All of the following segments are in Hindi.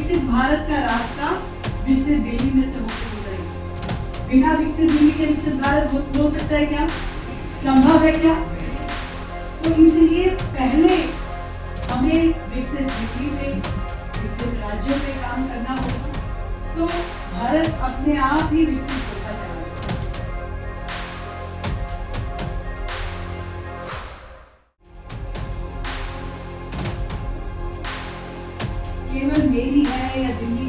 विकसित भारत का रास्ता विकसित दिल्ली में से होकर गुजरेगा। बिना विकसित दिल्ली के विकसित भारत हो सकता है क्या? संभव है क्या? तो इसलिए पहले हमें विकसित दिल्ली पे, विकसित राज्यों पे काम करना होगा, तो भारत अपने आप ही विकसित होता जाएगा। केवल मेरी है या दिल्ली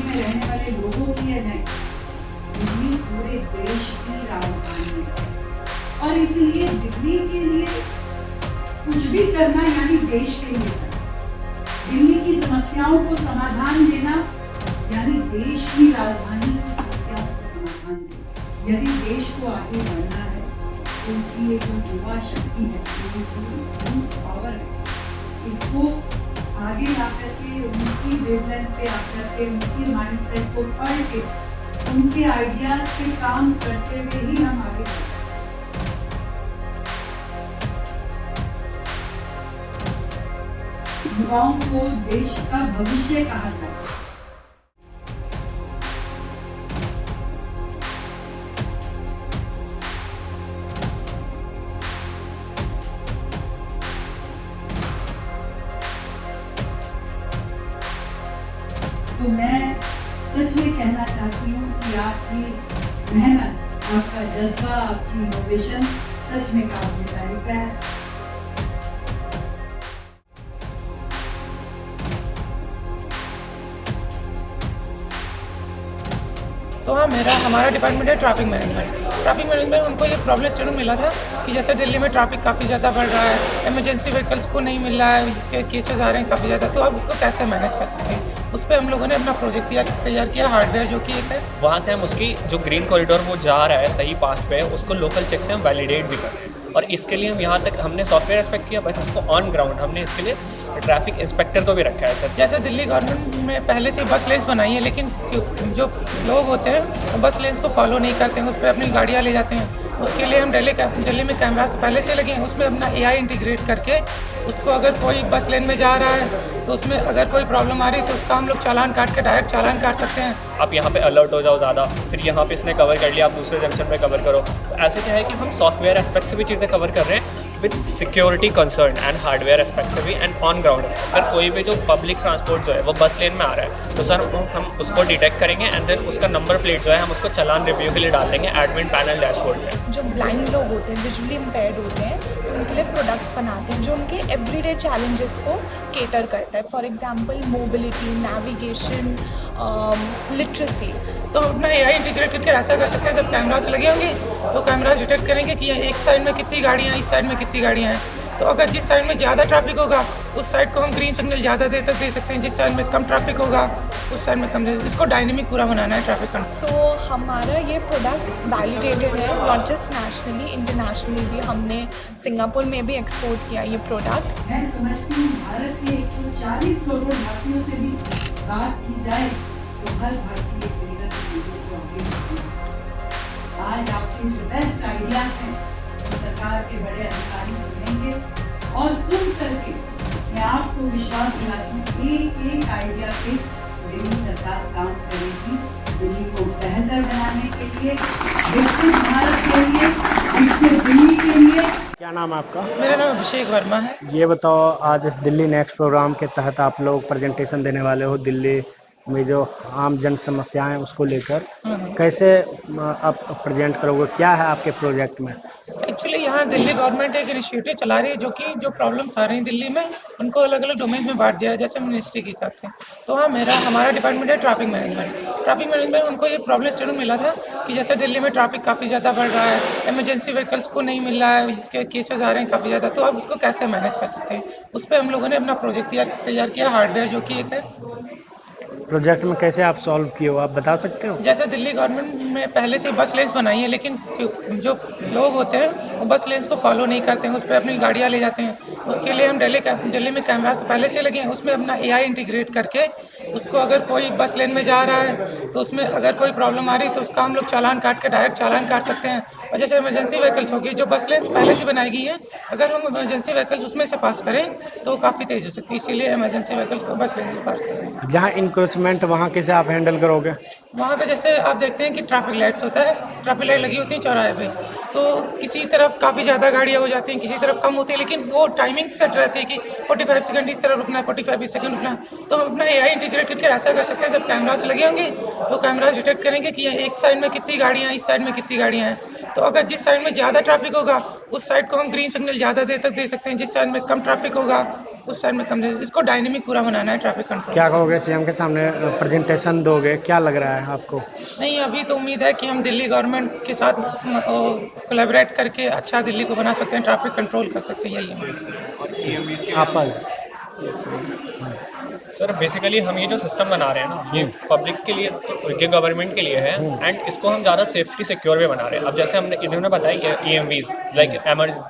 में रहने वाले लोगों की है नहीं, दिल्ली पूरे देश की राजधानी है और इसलिए दिल्ली के लिए कुछ भी करना यानी देश के लिए करना। दिल्ली की समस्याओं को समाधान देना यानी देश की राजधानी की समस्याओं को समाधान देना। यदि देश को आगे बढ़ना है तो उसकी ये जो युवा शक्ति है, जो पावर है, इसको आगे ला करके उनकी वेवलेंथ पे आकर के उनकी माइंडसेट को पढ़ के उनके आइडियाज पे काम करते हुए ही हम आगे बढ़ते हैं। युवाओं को देश का भविष्य कहा जाता है। तो मैं सच में कहना चाहती हूँ कि आपकी मेहनत, आपका जज्बा, आपकी इनोवेशन सच में काबिल तारीफ है। तो हाँ, हमारा डिपार्टमेंट है ट्रैफिक मैनेजमेंट। उनको ये प्रॉब्लम स्टेटमेंट मिला था कि जैसे दिल्ली में ट्रैफिक काफ़ी ज़्यादा बढ़ रहा है, इमरजेंसी व्हीकल्स को नहीं मिल रहा है, जिसके केसेस आ रहे हैं काफ़ी ज़्यादा, तो आप उसको कैसे मैनेज कर सकते हैं। उस पर हम लोगों ने अपना प्रोजेक्ट तैयार किया, हार्डवेयर जो कि एक है। वहाँ से हम उसकी जो ग्रीन कॉरिडोर वो जा रहा है सही पाथ पे, उसको लोकल चेक से हम वैलिडेट भी कर रहे हैं और इसके लिए हम यहाँ तक हमने सॉफ्टवेयर एक्सपेक्ट किया, बस इसको ऑन ग्राउंड हमने इसके लिए ट्रैफिक इंस्पेक्टर को भी रखा है सर। जैसे दिल्ली गवर्नमेंट में पहले से बस लेन्स बनाई है, लेकिन जो लोग होते हैं वो बस लेन्स को फॉलो नहीं करते हैं, उस पर अपनी गाड़ियाँ ले जाते हैं। उसके लिए हम दिल्ली में कैमरास तो पहले से लगे हैं, उसमें अपना AI इंटीग्रेट करके उसको अगर कोई बस लेन में जा रहा है तो उसमें अगर कोई प्रॉब्लम आ रही है तो उसका हम लोग चालान काट के डायरेक्ट चालान काट सकते हैं। आप यहाँ पे अलर्ट हो जाओ ज़्यादा, फिर यहाँ पे इसने कवर कर लिया, आप दूसरे जंक्शन पे कवर करो। तो ऐसे क्या है कि हम सॉफ्टवेयर एस्पेक्ट से भी चीज़ें कवर कर रहे हैं with security concern and hardware aspect से भी and on ground aspect. Sir कोई भी जो पब्लिक ट्रांसपोर्ट जो है वो बस लेन में आ रहा है तो सर हम उसको डिटेक्ट करेंगे एंड देन उसका नंबर प्लेट जो है हम उसको चालान रिव्यू के लिए डाल देंगे एडमिन पैनल डैशबोर्ड में। जो ब्लाइंड लोग होते हैं, विजुअली इम्पेयर्ड होते हैं, उनके लिए प्रोडक्ट्स बनाते हैं जो उनके एवरीडे चैलेंजेस को केटर करता है। For example mobility, navigation, literacy. तो हम अपना AI इंटीग्रेट करके ऐसा कर सकते हैं, जब कैमरास लगे होंगे तो कैमरास डिटेक्ट करेंगे कि एक साइड में कितनी गाड़ियाँ हैं, इस साइड में कितनी गाड़ियाँ हैं। तो अगर जिस साइड में ज़्यादा ट्रैफिक होगा उस साइड को हम ग्रीन सिग्नल ज़्यादा दे सकते हैं, जिस साइड में कम ट्रैफिक होगा उस साइड में कम दे सकते हैं। इसको डायनेमिक पूरा बनाना है ट्रैफिक का। सो हमारा ये प्रोडक्ट वैलिडेटेड है, नॉट जस्ट नेशनली, इंटरनेशनली भी। हमने सिंगापुर में भी एक्सपोर्ट किया ये प्रोडक्ट। मैं समझती हूँ भारत के 140 करोड़ भारतीयों से भी बात की जाए तो हर भारतीय आज आपके जो बेस्ट आइडियाज हैं तो सरकार के बड़े अधिकारी सुनेंगे और सुन करके मैं आपको विश्वास दिलाती हूँ एक आइडिया पे दिल्ली सरकार काम करेगी, दिल्ली को बेहतर बनाने के लिए, विकसित भारत के लिए, विकसित दिल्ली के लिए। क्या नाम है आपका? मेरा नाम अभिषेक वर्मा है। ये बताओ, आज इस दिल्ली नेक्स्ट प्रोग्राम के तहत आप लोग प्रेजेंटेशन देने वाले हो दिल्ली में जो आम जन समस्याएं हैं उसको लेकर, कैसे आप प्रेजेंट करोगे? क्या है आपके प्रोजेक्ट में? एक्चुअली यहाँ दिल्ली गवर्नमेंट एक इनिशिएटिव चला रही है जो प्रॉब्लम्स आ रही हैं दिल्ली में उनको अलग अलग डोमेन्स में बांट दिया है, जैसे मिनिस्ट्री के हिसाब से। तो हाँ, हमारा डिपार्टमेंट है ट्रैफिक मैनेजमेंट। उनको ये प्रॉब्लम स्टेटमेंट मिला था कि जैसे दिल्ली में ट्रैफिक काफ़ी ज़्यादा बढ़ रहा है, इमरजेंसी व्हीकल्स को नहीं मिल रहा है, जिसके केसेस आ रहे हैं काफ़ी ज़्यादा, तो आप उसको कैसे मैनेज कर सकते हैं। उस पर हम लोगों ने अपना प्रोजेक्ट तैयार किया, हार्डवेयर जो कि एक है। प्रोजेक्ट में कैसे आप सॉल्व किए हो, आप बता सकते हो? जैसे दिल्ली गवर्नमेंट में पहले से बस लेन्स बनाई है, लेकिन जो लोग होते हैं वो बस लेन्स को फॉलो नहीं करते हैं, उस पर अपनी गाड़ियाँ ले जाते हैं। उसके लिए हम दिल्ली में कैमरास तो पहले से लगे हैं, उसमें अपना AI इंटीग्रेट करके उसको अगर कोई बस लेन में जा रहा है तो उसमें अगर कोई प्रॉब्लम आ रही है तो उसका हम लोग चालान काट के डायरेक्ट चालान काट सकते हैं। और जैसे इमरजेंसी व्हीकल्स होगी जो बस लेन पहले से बनाई गई है, अगर हम इमरजेंसी व्हीकल्स उसमें से पास करें तो काफ़ी तेज़ हो सकती है, इसीलिए इमरजेंसी व्हीकल्स को बस लेन से पास करें। जहाँ इंक्रोचमेंट वहाँ कैसे आप हैंडल करोगे? वहाँ पे जैसे आप देखते हैं कि ट्रैफिक लाइट्स होता है, ट्रैफिक लाइट लगी होती है चौराहे पे, तो किसी तरफ काफ़ी ज़्यादा गाड़ियाँ हो जाती हैं, किसी तरफ कम होती है, लेकिन वो टाइमिंग सेट रहती है कि 45 सेकंड इस तरफ रुकना है, 45 सेकंड रुकना है। तो हम अपना AI इंटीग्रेट करके ऐसा कर सकते हैं, जब कैमरास लगे होंगे तो कैमरास डिटेक्ट करेंगे कि एक साइड में कितनी गाड़ियाँ हैं, इस साइड में कितनी गाड़ियाँ हैं। तो अगर जिस साइड में ज़्यादा ट्रैफिक होगा उस साइड को हम ग्रीन सिग्नल ज़्यादा देर तक दे सकते हैं, जिस साइड में कम ट्रैफिक होगा उस साइड में कम दे। इसको डायनेमिक पूरा बनाना है ट्रैफिक कंट्रोल। क्या कहोगे, सीएम के सामने प्रेजेंटेशन दोगे, क्या लग रहा है आपको? नहीं, अभी तो उम्मीद है कि हम दिल्ली गवर्नमेंट के साथ कोलैबोरेट करके अच्छा दिल्ली को बना सकते हैं, ट्रैफिक कंट्रोल कर सकते हैं, यही है। सर बेसिकली हम ये जो सिस्टम बना रहे हैं ना, ये पब्लिक के लिए तो ये गवर्नमेंट के लिए है, एंड इसको हम ज़्यादा सेफ्टी सिक्योर में बना रहे हैं। अब जैसे हमने इन्होंने बताया कि EMVs लाइक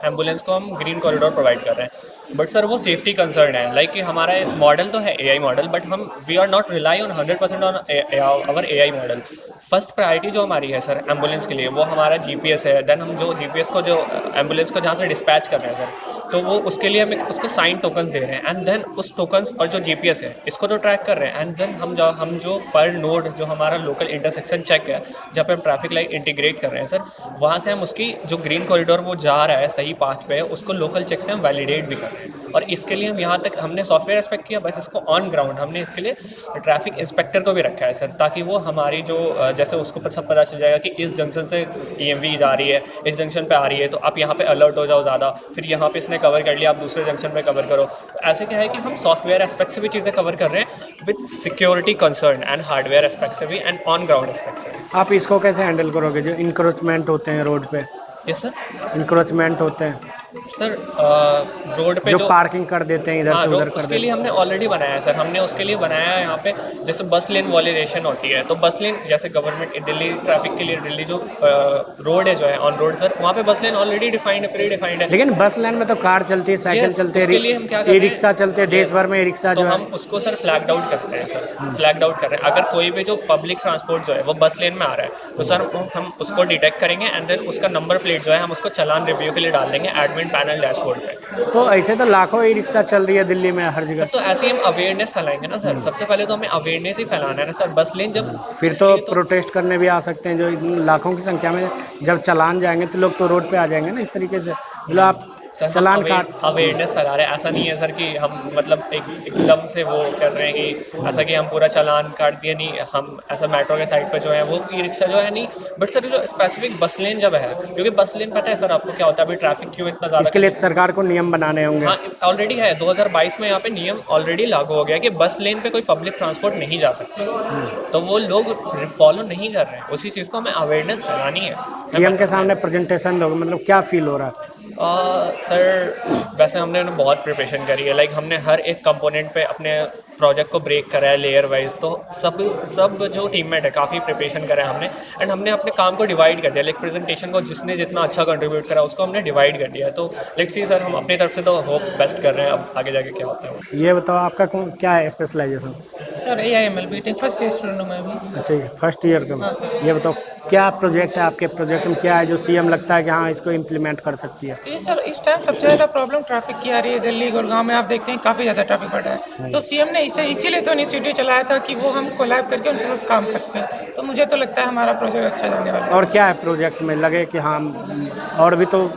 एम्बुलेंस को हम ग्रीन कॉरिडोर प्रोवाइड कर रहे हैं, बट सर वो सेफ्टी कंसर्न है। लाइक कि हमारा मॉडल तो है AI मॉडल, बट हम we are not rely on 100% on our AI model. First priority जो हमारी है सर एम्बुलेंस के लिए, वो हमारा GPS है। देन हम जो GPS को जो एम्बुलेंस को जहाँ से डिस्पैच कर रहे हैं सर, तो वो उसके लिए हम उसको साइन टोकन्स दे रहे हैं, एंड देन उस टोकन्स और जो GPS है इसको तो ट्रैक कर रहे हैं, एंड देन हम जो पर नोड जो हमारा लोकल इंटरसेक्शन चेक है जहाँ पे हम ट्रैफिक लाइट इंटीग्रेट कर रहे हैं सर, वहाँ से हम उसकी जो ग्रीन कॉरिडोर वो जा रहा है सही पाथ पे, उसको लोकल चेक से हम वैलिडेट भी कर रहे हैं। और इसके लिए हम यहाँ तक हमने सॉफ्टवेयर एक्सपेक्ट किया, बस इसको ऑन ग्राउंड हमने इसके लिए ट्रैफिक इंस्पेक्टर को भी रखा है सर, ताकि वो हमारी जो जैसे उसको सब पता चल जाएगा कि इस जंक्शन से EMV जा रही है, इस जंक्शन पे आ रही है, तो आप यहाँ पे अलर्ट हो जाओ ज़्यादा, फिर यहाँ पे इसने कवर कर लिया आप दूसरे जंक्शन पे कवर करो। तो ऐसे क्या है कि हम सॉफ्टवेयर एस्पेक्ट से भी चीज़ें कवर कर रहे हैं with security concern, and hardware aspect से भी, एंड ऑन ग्राउंड एस्पेक्ट से भी। आप इसको कैसे हैंडल करोगे, जो इंक्रोचमेंट होते हैं रोड पे? Yes sir. इंक्रोचमेंट होते हैं सर रोड पे जो पार्किंग कर देते हैं इधर हाँ, से जो उधर कर उसके देते लिए हमने ऑलरेडी बनाया है सर। हमने उसके लिए बनाया है यहाँ पे जैसे बस लेन वॉल्यूशन होती है, तो बस लेन जैसे गवर्नमेंट दिल्ली ट्रैफिक के लिए दिल्ली जो रोड है जो है ऑन रोड सर, वहाँ पे बस लेन ऑलरेडी डिफाइंड है, प्री डिफाइंड है। लेकिन बस लेन में तो कार चलती है, साइकिल चलते हैं, ई रिक्शा चलते हैं, देश भर में ई रिक्शा तो जो हम उसको सर फ्लैग्ड आउट करते हैं सर, फ्लैग्ड आउट कर रहे हैं। अगर कोई भी जो पब्लिक ट्रांसपोर्ट जो है वो बस लेन में आ रहा है तो सर हम उसको डिटेक्ट करेंगे, एंड देन उसका नंबर प्लेट जो है हम उसको चालान रिव्यू के लिए डाल देंगे एडमिन पैनल डैशबोर्ड पे। तो ऐसे तो लाखों ई रिक्शा चल रही है दिल्ली में हर सर जगह। तो ऐसे ही हम अवेयरनेस फैलाएंगे ना सर, सबसे पहले तो हमें अवेयरनेस ही फैलाना है ना सर। बस लेन जब फिर तो प्रोटेस्ट करने भी आ सकते हैं, जो लाखों की संख्या में जब चालान जाएंगे तो लोग तो रोड पे आ जाएंगे ना, इस तरीके से मतलब आप सर चालान हम काट अवेयरनेस फैला रहे हैं। ऐसा नहीं है सर कि हम मतलब एकदम से वो कर रहे हैं कि ऐसा कि हम पूरा चालान काट दिए, नहीं। हम ऐसा मेट्रो के साइड पे जो है वो ई रिक्शा जो है नहीं, बट सर जो स्पेसिफिक बस लेन जब है, क्योंकि बस लेन पता है सर आपको क्या होता है, अभी ट्रैफिक क्यों इतना ज़्यादा। इसके लिए सरकार को नियम बनाने होंगे। हाँ ऑलरेडी है, 2022 में यहाँ पे नियम ऑलरेडी लागू हो गया कि बस लेन पे कोई पब्लिक ट्रांसपोर्ट नहीं जा सकता, तो वो लोग फॉलो नहीं कर रहे हैं। उसी चीज़ को हमें अवेयरनेस फैलानी है। सीएम के सामने प्रेजेंटेशन दोगे, मतलब क्या फील हो रहा है? सर वैसे हमने बहुत प्रिपरेशन करी है। लाइक हमने हर एक कंपोनेंट पे अपने प्रोजेक्ट को ब्रेक करा है लेयर वाइज, तो सब जो टीममेट है काफ़ी प्रिपरेशन करा है हमने, एंड हमने अपने काम को डिवाइड कर दिया। लाइक प्रेजेंटेशन को जिसने जितना अच्छा कंट्रीब्यूट करा उसको हमने डिवाइड कर दिया है। तो लेट्स सी सर, हम अपनी तरफ से तो होप बेस्ट कर रहे हैं, अब आगे जाके क्या होता है। ये बताओ आपका क्या है specialisation? Sir AI/ML BTech first year student हूँ मैं भी। अच्छा, ये फर्स्ट ईयर का। हाँ सर। ये बताओ क्या प्रोजेक्ट है आपके, प्रोजेक्ट में क्या है जो सीएम लगता है कि हाँ इसको इम्प्लीमेंट कर सकती है? ये सर इस टाइम सबसे ज़्यादा प्रॉब्लम ट्रैफिक की आ रही है दिल्ली गुड़गांव में। आप देखते हैं काफ़ी ज़्यादा ट्रैफिक बढ़ रहा है, तो सीएम ने इसीलिए तो इनिशिएटिव चलाया था कि वो हम कोलैब करके उनके साथ काम कर सकें। तो मुझे तो लगता है हमारा प्रोजेक्ट अच्छा जाने वाला है। और क्या है प्रोजेक्ट में लगे कि हाँ, और भी तो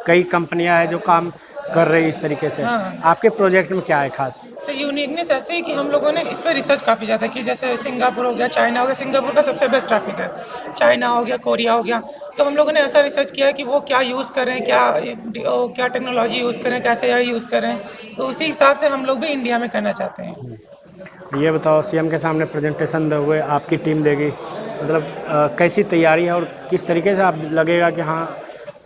कई कंपनियां हैं जो काम कर रही है इस तरीके से। हाँ। आपके प्रोजेक्ट में क्या है खास? सर यूनिकनेस ऐसे ही कि हम लोगों ने इस पर रिसर्च काफ़ी ज़्यादा की। जैसे सिंगापुर हो गया, चाइना हो गया। सिंगापुर का सबसे बेस्ट ट्रैफिक है, चाइना हो गया, कोरिया हो गया। तो हम लोगों ने ऐसा रिसर्च किया है कि वो क्या यूज़ करें, क्या टेक्नोलॉजी यूज़ करें, कैसे AI यूज़ करें। तो उसी हिसाब से हम लोग भी इंडिया में करना चाहते हैं। ये बताओ सीएम के सामने प्रेजेंटेशन दोगे, आपकी टीम देगी, मतलब कैसी तैयारी है और किस तरीके से आप लगेगा कि हाँ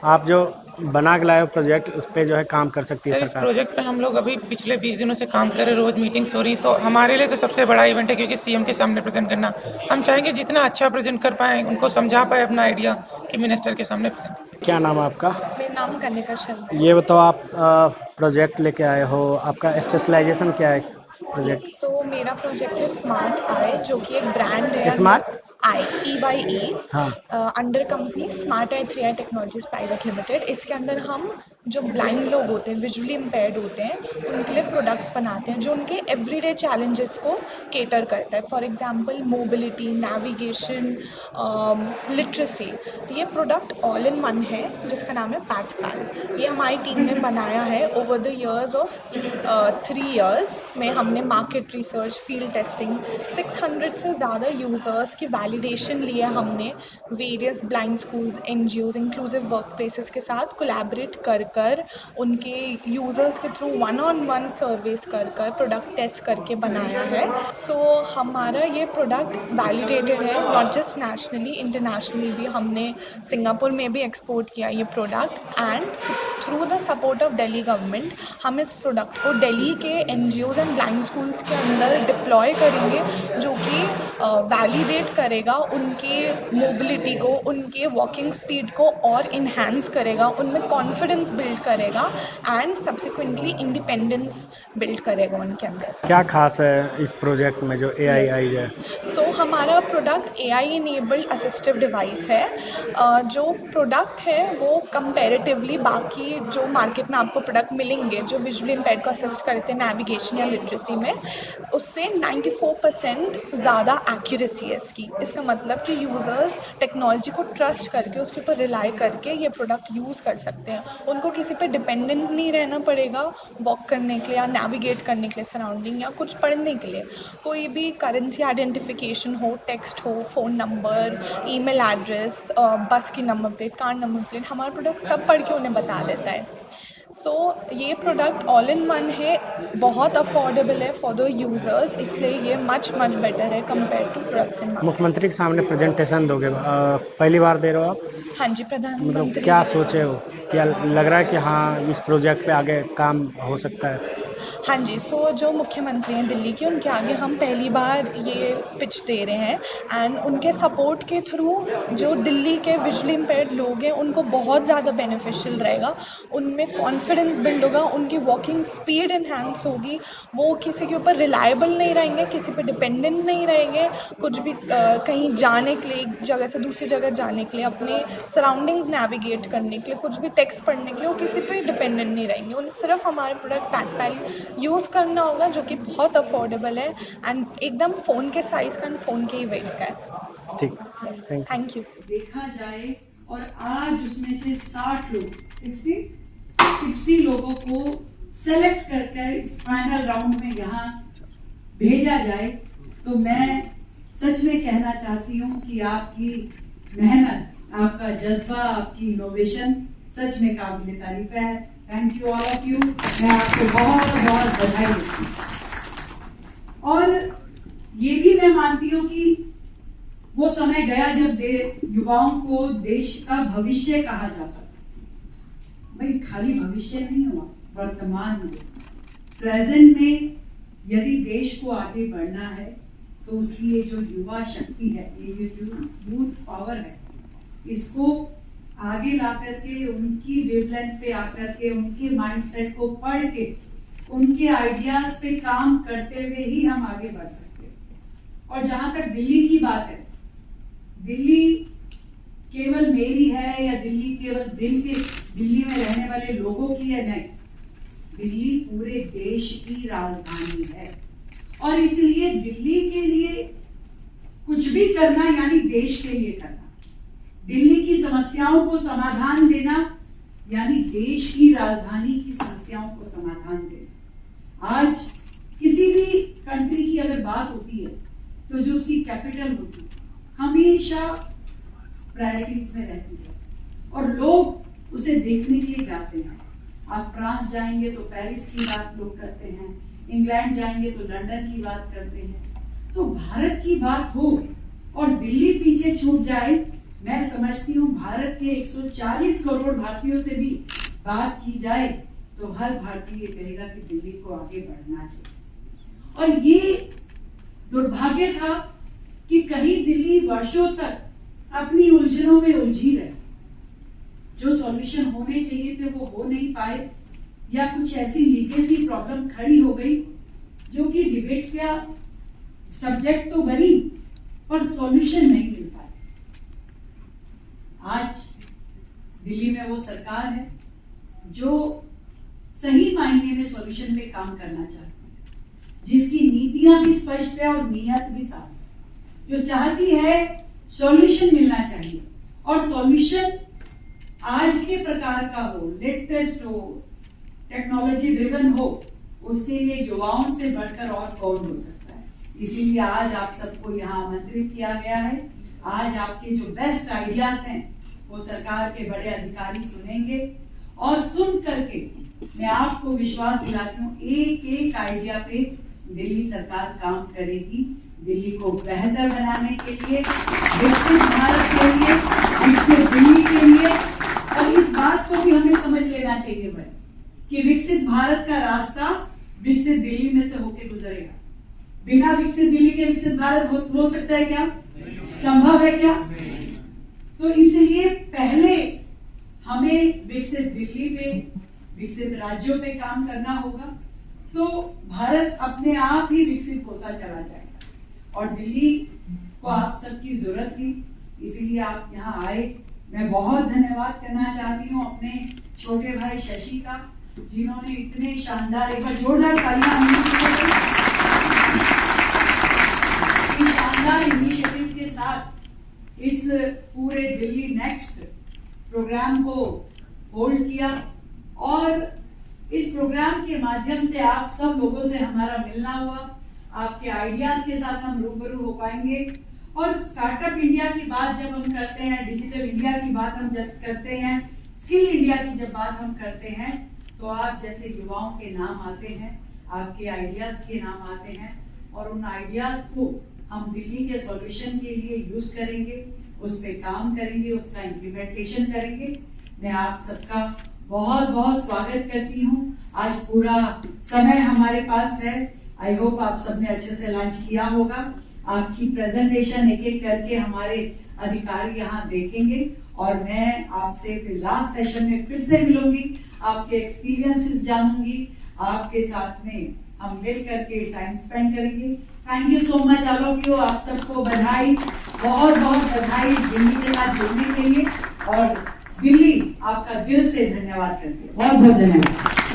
आप जो बना के लाए हो प्रोजेक्ट उस पर जो है काम कर सकती है सर इस सरकार? प्रोजेक्ट पे हम लोग अभी पिछले 20 दिनों से काम कर रहे हैं, रोज़ मीटिंग्स हो रही। तो हमारे लिए तो सबसे बड़ा इवेंट है, क्योंकि सीएम के सामने प्रेजेंट करना। हम चाहेंगे जितना अच्छा प्रेजेंट कर पाएँ, उनको समझा पाए अपना आइडिया कि मिनिस्टर के सामने प्रेजेंट। क्या नाम है आपका? मेरा नाम कनिका शर्मा है। ये बताओ आप प्रोजेक्ट लेके आए हो, आपका स्पेशलाइजेशन क्या है प्रोजेक्ट? सो मेरा प्रोजेक्ट है स्मार्ट आई, जो कि एक ब्रांड है स्मार्ट आई, EYE, हाँ under company smart I 3i technologies private limited. इसके अंदर हम जो ब्लाइंड लोग होते हैं, विजुअली इम्पेयर्ड होते हैं, उनके लिए प्रोडक्ट्स बनाते हैं जो उनके एवरीडे चैलेंजेस को केटर करता है। For example mobility, navigation, literacy. ये प्रोडक्ट ऑल इन वन है जिसका नाम है पैथपैल। ये हमारी टीम ने बनाया है over the years of 3 years में। हमने मार्केट रिसर्च, फील्ड टेस्टिंग, 600 से ज़्यादा यूज़र्स की वैलिडेशन लिया हमने। Various blind schools, NGOs, inclusive work places के साथ कोलैबोरेट कर उनके यूज़र्स के थ्रू 1-on-1 सर्विस कर प्रोडक्ट टेस्ट करके बनाया है। सो हमारा ये प्रोडक्ट वैलिडेटेड है, नॉट जस्ट नेशनली, इंटरनेशनली भी। हमने सिंगापुर में भी एक्सपोर्ट किया ये product, and through the support of Delhi government हम इस प्रोडक्ट को दिल्ली के NGOs एंड ब्लाइंड स्कूल्स के अंदर डिप्लॉय करेंगे, जो कि वैलिडेट करेगा उनके मोबिलिटी को, उनके वॉकिंग स्पीड को और इन्हांस करेगा, उनमें कॉन्फिडेंस बिल्ड करेगा एंड सब्सिक्वेंटली इंडिपेंडेंस बिल्ड करेगा उनके अंदर। क्या खास है इस प्रोजेक्ट में जो AI आई है? सो हमारा product AI enabled assistive device है। जो प्रोडक्ट है वो कंपैरेटिवली बाकी जो मार्केट में आपको प्रोडक्ट मिलेंगे जो विजुअली इम्पेयर्ड को असिस्ट करते हैं नेविगेशन या लिटरेसी में, उससे 94% ज़्यादा एक्यूरेसी है इसकी। इसका मतलब कि यूज़र्स टेक्नोलॉजी को ट्रस्ट करके, उसके ऊपर रिलाई करके ये प्रोडक्ट यूज़ कर सकते हैं। उनको किसी पे डिपेंडेंट नहीं रहना पड़ेगा वॉक करने के लिए या नेविगेट करने के लिए सराउंडिंग, या कुछ पढ़ने के लिए। कोई भी करेंसी आइडेंटिफिकेशन हो, टेक्स्ट हो, फ़ोन नंबर, ईमेल एड्रेस, बस की number plate, car number plate, हमारा प्रोडक्ट सब पढ़ के उन्हें बता देता है। सो ये प्रोडक्ट ऑल इन वन है, बहुत अफोर्डेबल है फॉर द यूज़र्स, इसलिए ये मच बेटर है compare to products in market. मुख्यमंत्री के सामने प्रेजेंटेशन दोगे, पहली बार दे रहे हो आप? हाँ जी, मतलब प्रधानमंत्री क्या जी के सोचे हो, क्या लग रहा है कि हाँ इस प्रोजेक्ट पे आगे काम हो सकता है? हाँ जी, सो जो मुख्यमंत्री हैं दिल्ली के, उनके आगे हम पहली बार ये पिच दे रहे हैं, एंड उनके सपोर्ट के थ्रू जो दिल्ली के विजुअली इम्पेयर्ड लोग हैं उनको बहुत ज़्यादा बेनिफिशियल रहेगा। उनमें कॉन्फिडेंस बिल्ड होगा, उनकी वॉकिंग स्पीड इन्हांस होगी, वो किसी के ऊपर रिलायबल नहीं रहेंगे, किसी पे डिपेंडेंट नहीं रहेंगे। कुछ भी कहीं जाने के लिए, एक जगह से दूसरी जगह जाने के लिए, अपने सराउंडिंग्स नेविगेट करने के लिए, कुछ भी टेक्स्ट पढ़ने के लिए, वो किसी पे डिपेंडेंट नहीं रहेंगे। उन्हें सिर्फ हमारे प्रोडक्ट पैथपैल यूज़ करना होगा, जो कि बहुत अफोर्डेबल है एंड एकदम फ़ोन के साइज़ का एंड फ़ोन के ही वेट का है। ठीक, थैंक यू। देखा जाए और आज उसमें से 60 लोग 60 लोगों को सेलेक्ट करके इस फाइनल राउंड में यहाँ भेजा जाए, तो मैं सच में कहना चाहती हूँ कि आपकी मेहनत, आपका जज्बा, आपकी इनोवेशन सच में काबिल तारीफ है। Thank you all of you. मैं आपको बहुत बधाई देती हूँ। और ये भी मैं मानती हूँ कि वो समय गया जब युवाओं को देश का भविष्य कहा जाता था। भाई खाली भविष्य नहीं हुआ, वर्तमान में, प्रेजेंट में यदि देश को आगे बढ़ना है तो उसकी ये जो युवा शक्ति है, ये जो यूथ पावर है, इसको आगे ला करके उनकी वेवलेंथ पे आकर के उनके माइंडसेट को पढ़ के उनके आइडियाज पे काम करते हुए ही हम आगे बढ़ सकते हैं। और जहां तक दिल्ली की बात है, दिल्ली केवल मेरी है या दिल्ली केवल दिल्ली में रहने वाले लोगों की है, नहीं, दिल्ली पूरे देश की राजधानी है। और इसलिए दिल्ली के लिए कुछ भी करना यानी देश के लिए करना, दिल्ली की समस्याओं को समाधान देना यानी देश की राजधानी की समस्याओं को समाधान देना। आज किसी भी कंट्री की अगर बात होती है तो जो उसकी कैपिटल होती है हमेशा प्रायोरिटीज में रहती है और लोग उसे देखने के लिए जाते हैं। आप फ्रांस जाएंगे तो पेरिस की बात लोग करते हैं, इंग्लैंड जाएंगे तो लंदन की बात करते हैं। तो भारत की बात हो और दिल्ली पीछे छूट जाए, मैं समझती हूँ भारत के 140 करोड़ भारतीयों से भी बात की जाए तो हर भारतीय ये कहेगा कि दिल्ली को आगे बढ़ना चाहिए। और ये दुर्भाग्य था कि कहीं दिल्ली वर्षों तक अपनी उलझनों में उलझी रही। जो सॉल्यूशन होने चाहिए थे वो हो नहीं पाए, या कुछ ऐसी लीगेसी प्रॉब्लम खड़ी हो गई जो कि डिबेट का सब्जेक्ट तो बनी पर सॉल्यूशन नहीं मिल पाए। आज दिल्ली में वो सरकार है जो सही मायने में सॉल्यूशन पे काम करना चाहती है, जिसकी नीतियां भी स्पष्ट है और नीयत भी साफ है, जो चाहती है सॉल्यूशन मिलना चाहिए और सॉल्यूशन आज के प्रकार का हो, लेटेस्ट हो, टेक्नोलॉजी ड्रिवन हो, उसके लिए युवाओं से बढ़कर और कौन हो सकता है। इसीलिए आज आप सबको यहाँ आमंत्रित किया गया है। आज आपके जो बेस्ट आइडियाज हैं वो सरकार के बड़े अधिकारी सुनेंगे और सुन करके मैं आपको विश्वास दिलाती हूँ एक एक आइडिया पे दिल्ली सरकार काम करेगी, दिल्ली को बेहतर बनाने के लिए, विकसित भारत के लिए, विकसित दिल्ली के लिए। और इस बात को भी हमें समझ लेना चाहिए भाई कि विकसित भारत का रास्ता विकसित दिल्ली में से होकर गुजरेगा। बिना विकसित दिल्ली के विकसित भारत हो सकता है क्या? संभव है क्या? तो इसलिए पहले हमें विकसित दिल्ली पे, विकसित राज्यों पे काम करना होगा, तो भारत अपने आप ही विकसित होता चला जाएगा। और दिल्ली को आप सबकी जरूरत थी, इसीलिए आप यहाँ आए। मैं बहुत धन्यवाद करना चाहती हूँ अपने छोटे भाई शशि का, जिन्होंने इतने शानदार, एक बार जोरदार तालियां शानदार इनिशिएटिव के साथ इस पूरे दिल्ली नेक्स्ट प्रोग्राम को होल्ड किया। और इस प्रोग्राम के माध्यम से आप सब लोगों से हमारा मिलना हुआ, आपके आइडियाज के साथ हम रूबरू हो पाएंगे। और स्टार्टअप इंडिया की बात जब हम करते हैं, डिजिटल इंडिया की बात हम जब करते हैं, स्किल इंडिया की जब बात हम करते हैं, तो आप जैसे युवाओं के नाम आते हैं, आपके आइडियाज के नाम आते हैं, और उन आइडियाज को हम दिल्ली के सॉल्यूशन के लिए यूज करेंगे, उस पे काम करेंगे, उसका इम्प्लीमेंटेशन करेंगे। मैं आप सबका बहुत बहुत स्वागत करती हूँ। आज पूरा समय हमारे पास है। आई होप आप सबने अच्छे से लंच किया होगा। आपकी प्रेजेंटेशन एक एक करके हमारे अधिकारी यहाँ देखेंगे और मैं आपसे फिर लास्ट सेशन में फिर से मिलूंगी, आपके एक्सपीरियंसेस जानूंगी, आपके साथ में हम मिल करके टाइम स्पेंड करेंगे। Thank you so much all of you. आप सबको बधाई, बहुत बहुत बधाई दिल्ली के साथ जुड़ने के लिए, और दिल्ली आपका दिल से धन्यवाद करती है। बहुत बहुत धन्यवाद।